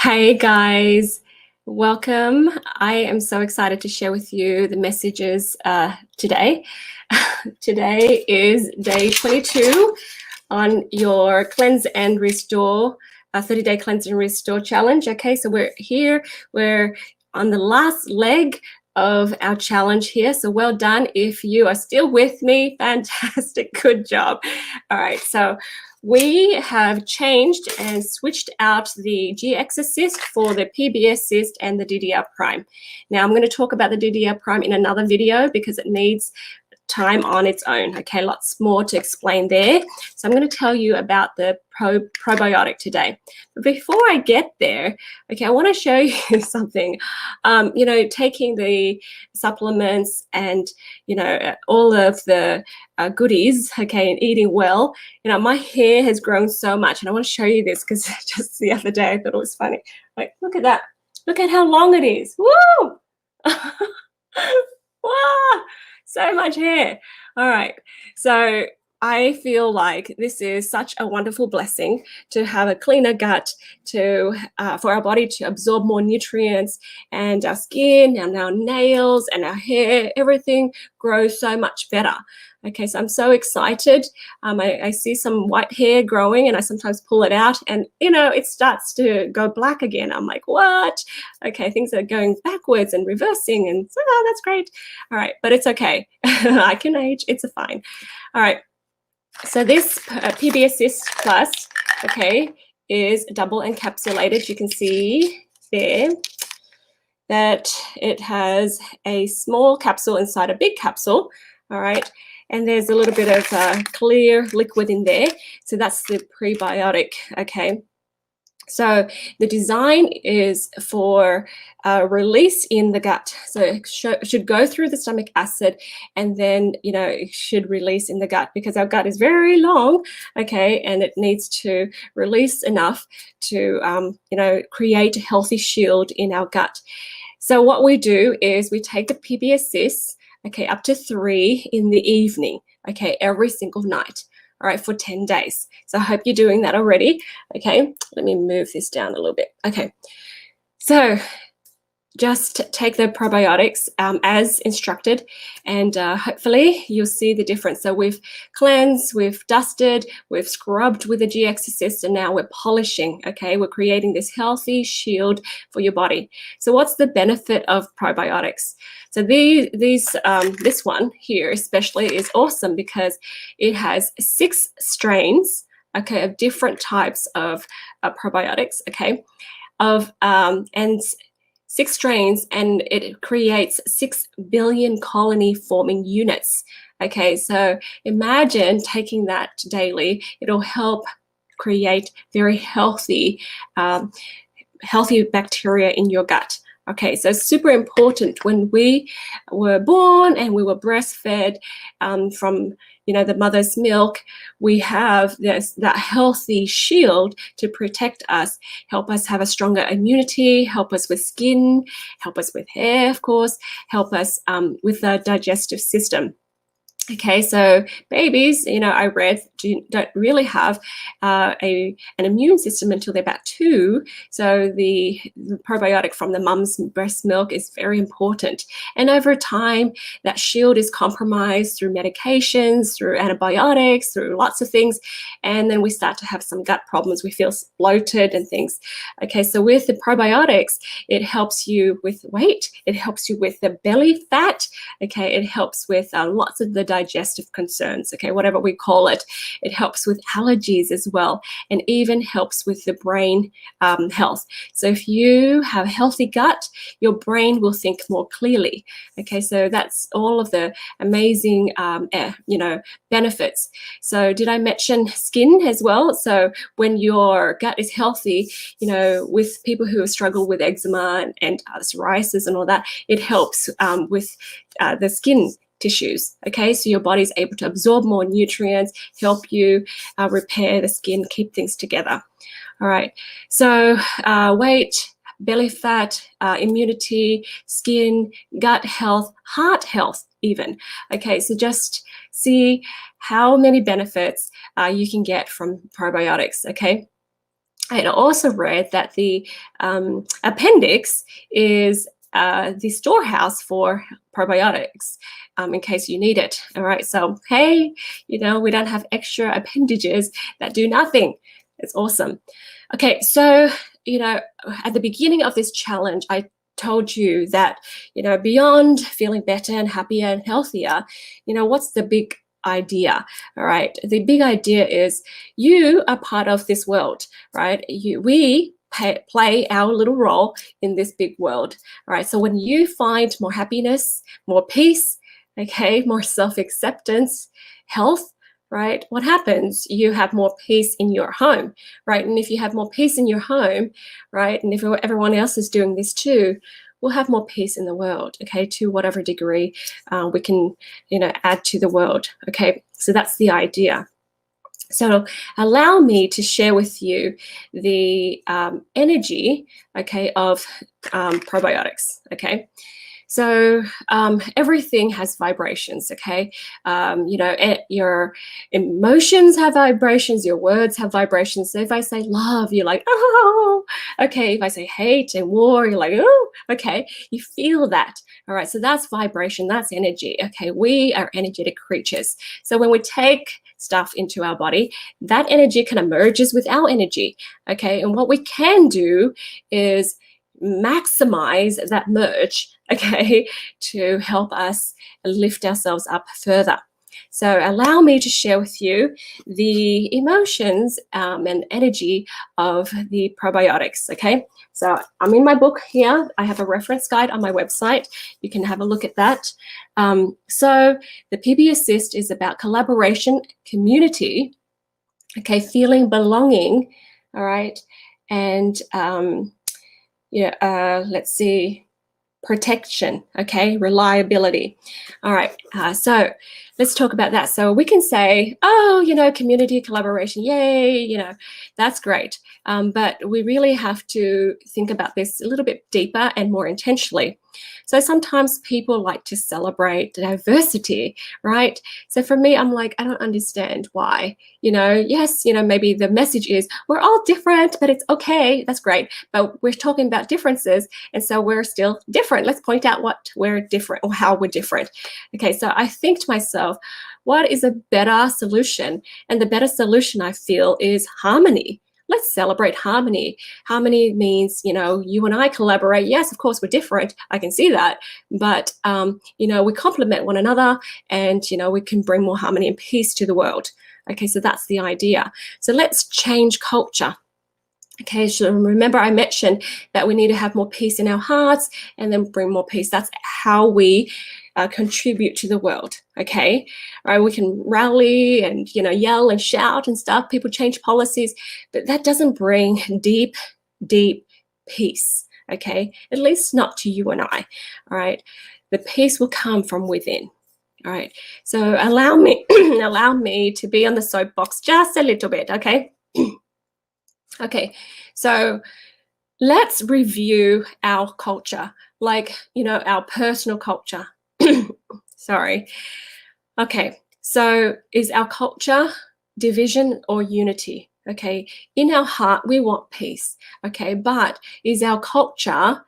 Hey guys, welcome. I am so excited to share with you the messages today. Today is day 22 on your Cleanse and Restore, 30-day Cleanse and Restore challenge. Okay, so we're on the last leg of our challenge here. So well done. If you are still with me, fantastic, good job. All right, so we have changed and switched out the GX assist for the PB assist and the DDR prime. Now I'm going to talk about the DDR prime in another video because it needs time on its own. Okay, lots more to explain there. So I'm going to tell you about the probiotic today. But before I get there, okay, I want to show you something. Taking the supplements and, all of the goodies, okay, and eating well, my hair has grown so much. And I want to show you this because just the other day I thought it was funny. Like, look at that. Look at how long it is. Woo! Wow! So much hair. All right. So I feel like this is such a wonderful blessing to have a cleaner gut, for our body to absorb more nutrients, and our skin and our nails and our hair, everything grows so much better. Okay, so I'm so excited. I see some white hair growing and I sometimes pull it out and, it starts to go black again. I'm like, what? Okay, things are going backwards and reversing and that's great. All right, but it's okay. I can age, it's fine. All right, so this PB Assist Plus, okay, is double encapsulated. You can see there that it has a small capsule inside a big capsule. All right, and there's a little bit of clear liquid in there. So that's the prebiotic, okay? So the design is for release in the gut. So it should go through the stomach acid and then, it should release in the gut because our gut is very long, okay, and it needs to release enough to, create a healthy shield in our gut. So what we do is we take the PB Assist, okay, up to 3 in the evening, okay, every single night. All right, for 10 days. So I hope you're doing that already. Okay, let me move this down a little bit. Okay, so just take the probiotics as instructed, and hopefully you'll see the difference. So we've cleansed, we've dusted, we've scrubbed with the GX Assist, and now we're polishing, okay? We're creating this healthy shield for your body. So what's the benefit of probiotics? So this one here especially is awesome because it has 6 strains, okay, of different types of probiotics, okay, and 6 strains, and it creates 6 billion colony forming units. Okay, so imagine taking that daily. It'll help create very healthy bacteria in your gut. Okay, so super important. When we were born and we were breastfed from the mother's milk, we have that healthy shield to protect us, help us have a stronger immunity, help us with skin, help us with hair, of course, help us with the digestive system. Okay, so babies, I read, don't really have an immune system until they're about 2. So the probiotic from the mum's breast milk is very important. And over time, that shield is compromised through medications, through antibiotics, through lots of things. And then we start to have some gut problems. We feel bloated and things. Okay, so with the probiotics, it helps you with weight. It helps you with the belly fat. Okay, it helps with lots of the digestive concerns, okay, whatever we call it. It helps with allergies as well, and even helps with the brain health. So if you have a healthy gut, your brain will think more clearly. Okay, so that's all of the amazing, benefits. So did I mention skin as well? So when your gut is healthy, with people who struggle with eczema and psoriasis and all that, it helps with the skin tissues. Okay, so your body's able to absorb more nutrients, help you repair the skin, keep things together. All right, so weight, belly fat, immunity, skin, gut health, heart health even. Okay, so just see how many benefits you can get from probiotics, okay? I had also read that the appendix is the storehouse for probiotics, in case you need it. All right, so hey, we don't have extra appendages that do nothing. It's awesome. Okay, so at the beginning of this challenge, I told you that beyond feeling better and happier and healthier, what's the big idea? All right, the big idea is you are part of this world, right? We play our little role in this big world. All right, so when you find more happiness, more peace, okay, more self-acceptance, health, right, what happens? You have more peace in your home, right? And if you have more peace in your home, right, and if everyone else is doing this too, we'll have more peace in the world, okay, to whatever degree we can, add to the world, okay? So that's the idea. So allow me to share with you the energy, okay, of probiotics, okay? So everything has vibrations, okay? Your emotions have vibrations, your words have vibrations. So if I say love, you're like, oh, okay. If I say hate and war, you're like, oh, okay. You feel that, all right? So that's vibration, that's energy, okay? We are energetic creatures. So when we take stuff into our body, that energy kind of merges with our energy, okay? And what we can do is maximize that merge, okay, to help us lift ourselves up further. So allow me to share with you the emotions and energy of the probiotics, okay? So I'm in my book here. I have a reference guide on my website. You can have a look at that. So the PB Assist is about collaboration, community, okay, feeling belonging, all right, and let's see, protection, okay, reliability. All right, so let's talk about that. So we can say, oh, community collaboration, yay, that's great. But we really have to think about this a little bit deeper and more intentionally. So sometimes people like to celebrate diversity, right? So for me, I'm like, I don't understand why. Yes, maybe the message is we're all different, but it's okay. That's great. But we're talking about differences. And so we're still different. Let's point out what we're different or how we're different. Okay, so I think to myself, what is a better solution? And the better solution I feel is harmony. Let's celebrate harmony. Harmony means, you and I collaborate. Yes, of course, we're different. I can see that. But, we complement one another and, we can bring more harmony and peace to the world. Okay, so that's the idea. So let's change culture. Okay, so remember I mentioned that we need to have more peace in our hearts and then bring more peace. That's how we contribute to the world, okay? All right, we can rally and, yell and shout and stuff. People change policies, but that doesn't bring deep, deep peace, okay? At least not to you and I, all right? The peace will come from within. All right, so allow me to be on the soapbox just a little bit, okay? Okay, so let's review our culture, like, our personal culture. Sorry. Okay, so is our culture division or unity? Okay, in our heart, we want peace. Okay, but is our culture,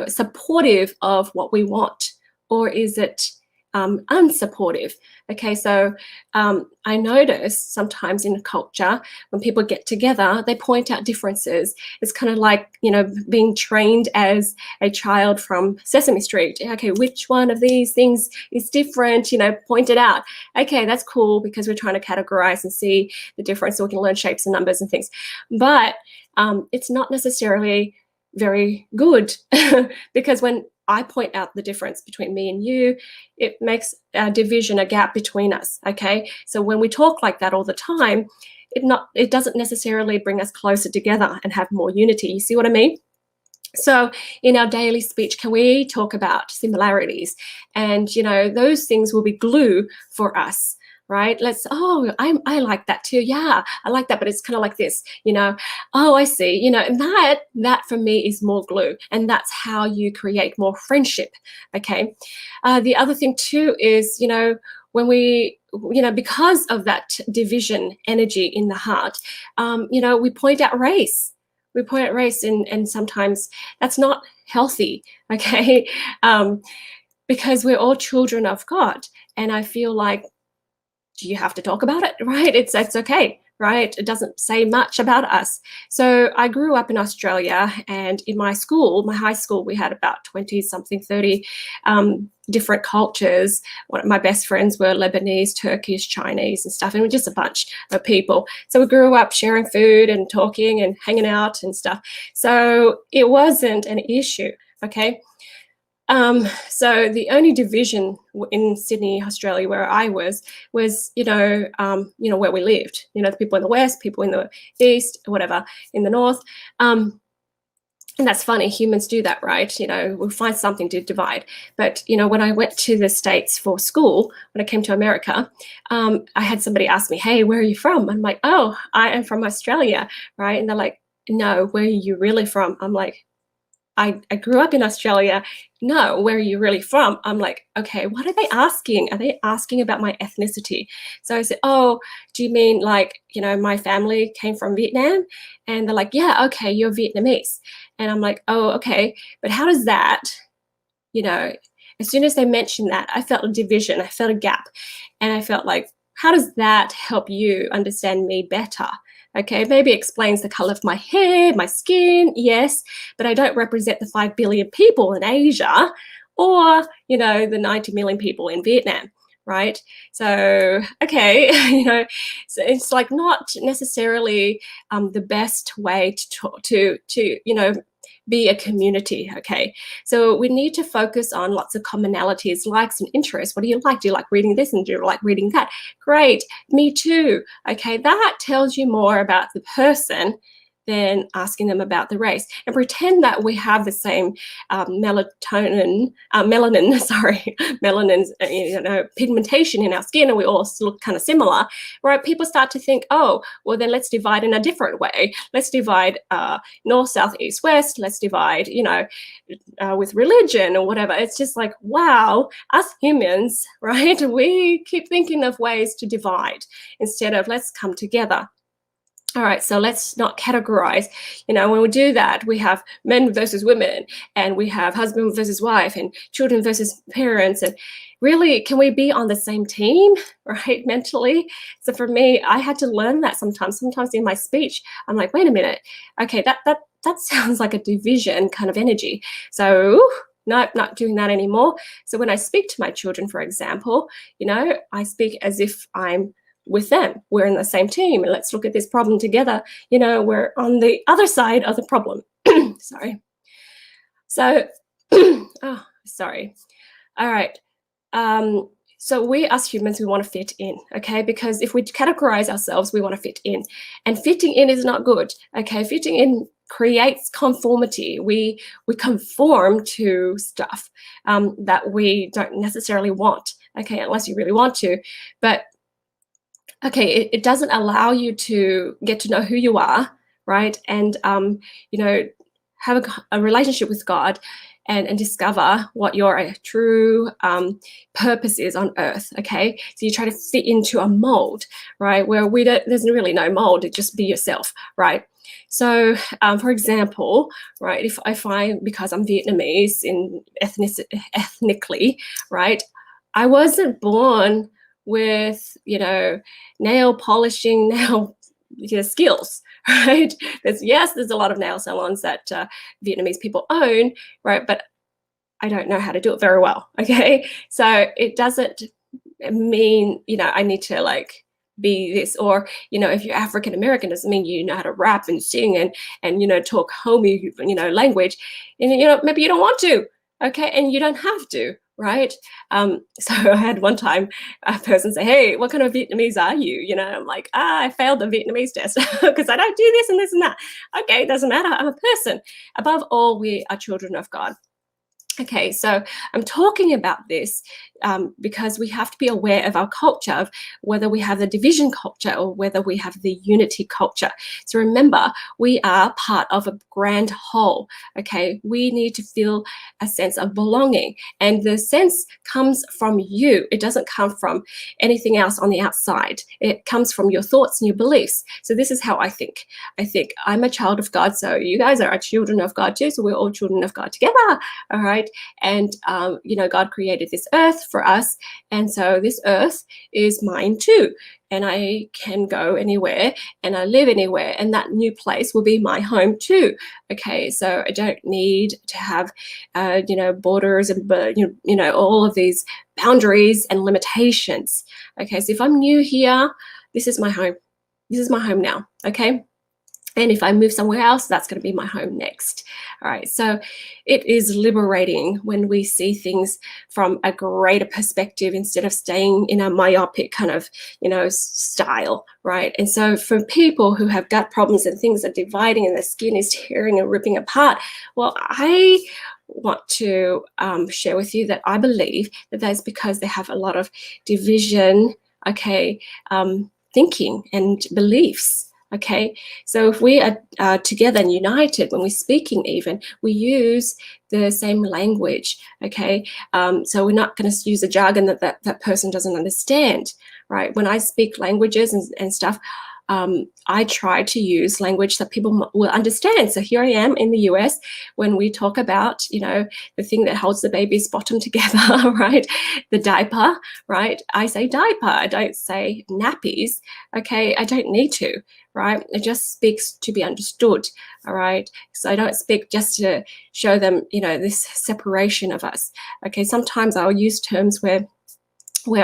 supportive of what we want, or is it unsupportive? Okay, so I notice sometimes in culture when people get together, they point out differences. It's kind of like, being trained as a child from Sesame Street. Okay, which one of these things is different? Point it out. Okay, that's cool because we're trying to categorize and see the difference so we can learn shapes and numbers and things. But it's not necessarily very good because when I point out the difference between me and you, it makes a division, a gap between us, okay? So when we talk like that all the time, it doesn't necessarily bring us closer together and have more unity. You see what I mean? So in our daily speech, can we talk about similarities? And, those things will be glue for us, right? I like that too. Yeah, I like that, but it's kind of like this, Oh, I see. And that for me is more glue, and that's how you create more friendship. Okay. The other thing too is, when we, because of that division energy in the heart, we point out race. We point out race, and sometimes that's not healthy. Okay. Because we're all children of God, and I feel like, do you have to talk about it? Right? It's okay, right? It doesn't say much about us. So I grew up in Australia, and in my school, my high school, we had about 20 something, 30 different cultures. One of my best friends were Lebanese, Turkish, Chinese, and stuff, and we're just a bunch of people. So we grew up sharing food and talking and hanging out and stuff. So it wasn't an issue. Okay. So the only division in Sydney, Australia, where I was, where we lived. The people in the west, people in the east, whatever, in the north. And that's funny. Humans do that, right? We'll find something to divide. But when I went to the States for school, when I came to America, I had somebody ask me, "Hey, where are you from?" I'm like, "Oh, I am from Australia," right? And they're like, "No, where are you really from?" I'm like, I grew up in Australia. No, where are you really from? I'm like, okay, what are they asking? Are they asking about my ethnicity? So I said, oh, do you mean like, my family came from Vietnam? And they're like, yeah, okay, you're Vietnamese. And I'm like, oh, okay, but how does that, as soon as they mentioned that, I felt a division, I felt a gap. And I felt like, how does that help you understand me better? Okay, maybe it explains the color of my hair, my skin, yes, but I don't represent the 5 billion people in Asia or, the 90 million people in Vietnam, right? So, okay, so it's like not necessarily the best way to talk, to be a community. Okay, so we need to focus on lots of commonalities, likes and interests. What do you like? Do you like reading this, and do you like reading that? Great, me too. Okay, that tells you more about the person than asking them about the race. And pretend that we have the same melanin, sorry, pigmentation in our skin, and we all look kind of similar, right? People start to think, oh, well, then let's divide in a different way. Let's divide north, south, east, west. Let's divide, with religion or whatever. It's just like, wow, us humans, right? We keep thinking of ways to divide instead of let's come together. All right, so let's not categorize. When we do that, we have men versus women, and we have husband versus wife, and children versus parents. And really, can we be on the same team, right, mentally? So for me, I had to learn that sometimes. Sometimes in my speech, I'm like, wait a minute, okay, that sounds like a division kind of energy. So no, not doing that anymore. So when I speak to my children, for example, I speak as if I'm with them. We're in the same team, and let's look at this problem together. We're on the other side of the problem. Sorry. So, oh, sorry. All right. So we as humans, we want to fit in, okay? Because if we categorize ourselves, we want to fit in. And fitting in is not good, okay? Fitting in creates conformity. We conform to stuff that we don't necessarily want, okay? Unless you really want to. But okay, it doesn't allow you to get to know who you are, right? And have a relationship with God, and discover what your true purpose is on earth. Okay, so you try to fit into a mold, right? Where there's really no mold. It just be yourself, right? So, for example, right, if I, because I'm Vietnamese ethnically, right, I wasn't born with nail polishing, skills, right? There's a lot of nail salons that Vietnamese people own, right? But I don't know how to do it very well. Okay, so it doesn't mean I need to like be this, or if you're African American, doesn't mean you know how to rap and sing and talk homey language, and maybe you don't want to, okay, and you don't have to, right? So I had one time a person say, hey, what kind of Vietnamese are you? I'm like, I failed the Vietnamese test because I don't do this and this and that. Okay, it doesn't matter. I'm a person. Above all, we are children of God. Okay, so I'm talking about this because we have to be aware of our culture, of whether we have the division culture or whether we have the unity culture. So remember, we are part of a grand whole. Okay, we need to feel a sense of belonging, and the sense comes from you. It doesn't come from anything else on the outside. It comes from your thoughts and your beliefs. So this is how I think. I think I'm a child of God, so you guys are children of God too. So we're all children of God together. All right. And, God created this earth for us. And so this earth is mine too. And I can go anywhere and I live anywhere. And that new place will be my home too. Okay. So I don't need to have, borders and, all of these boundaries and limitations. Okay. So if I'm new here, this is my home. This is my home now. Okay. And if I move somewhere else, that's going to be my home next. All right. So it is liberating when we see things from a greater perspective instead of staying in a myopic kind of, style. Right. And so for people who have gut problems and things are dividing and the skin is tearing and ripping apart, well, I want to share with you that I believe that that's because they have a lot of division, thinking and beliefs. Okay, so if we are together and united, when we're speaking even, we use the same language, okay? So we're not going to use a jargon that person doesn't understand, right? When I speak languages and stuff, I try to use language that people will understand. So here I am in the US when we talk about, the thing that holds the baby's bottom together, right? The diaper, right? I say diaper. I don't say nappies. Okay, I don't need to, right? It just speaks to be understood, all right? So I don't speak just to show them, this separation of us. Okay, sometimes I'll use terms where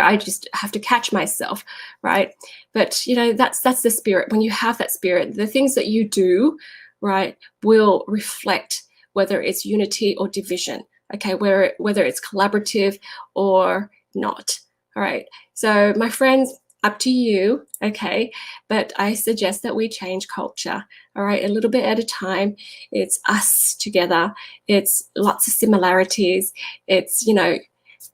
I just have to catch myself, right? But that's the spirit. When you have that spirit, the things that you do, right, will reflect whether it's unity or division. Okay, whether it's collaborative or not. All right. So my friends, up to you. Okay, but I suggest that we change culture. All right, a little bit at a time. It's us together. It's lots of similarities. It's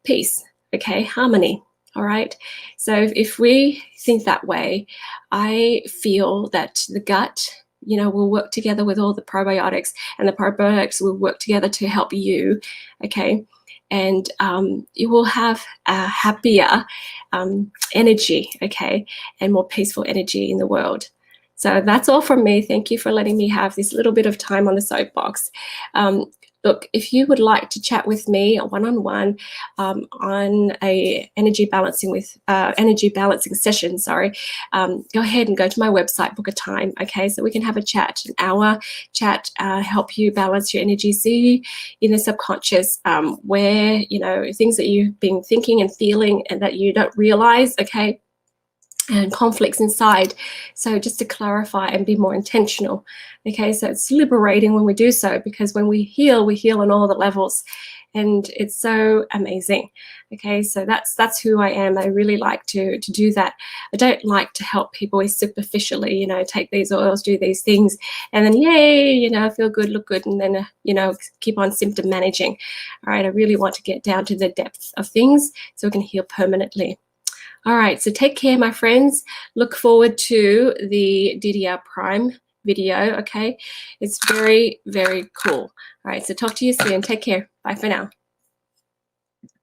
peace. Okay, harmony. All right. So if we think that way, I feel that the gut, will work together with all the probiotics, and the probiotics will work together to help you. Okay. And you will have a happier energy, okay, and more peaceful energy in the world. So that's all from me. Thank you for letting me have this little bit of time on the soapbox. Look, if you would like to chat with me one-on-one on a energy balancing session, go ahead and go to my website, book a time, okay? So we can have a chat, an hour chat, help you balance your energy, see in the subconscious where, things that you've been thinking and feeling and that you don't realize, okay? And conflicts inside. So just to clarify and be more intentional. Okay, so it's liberating when we do so, because when we heal on all the levels, and it's so amazing. Okay, so that's who I am. I really like to do that. I don't like to help people superficially, take these oils, do these things, and then yay, feel good, look good, and then keep on symptom managing. All right, I really want to get down to the depth of things so we can heal permanently. All right, so take care, my friends. Look forward to the DDR Prime video, okay? It's very, very cool. All right, so talk to you soon. Take care. Bye for now.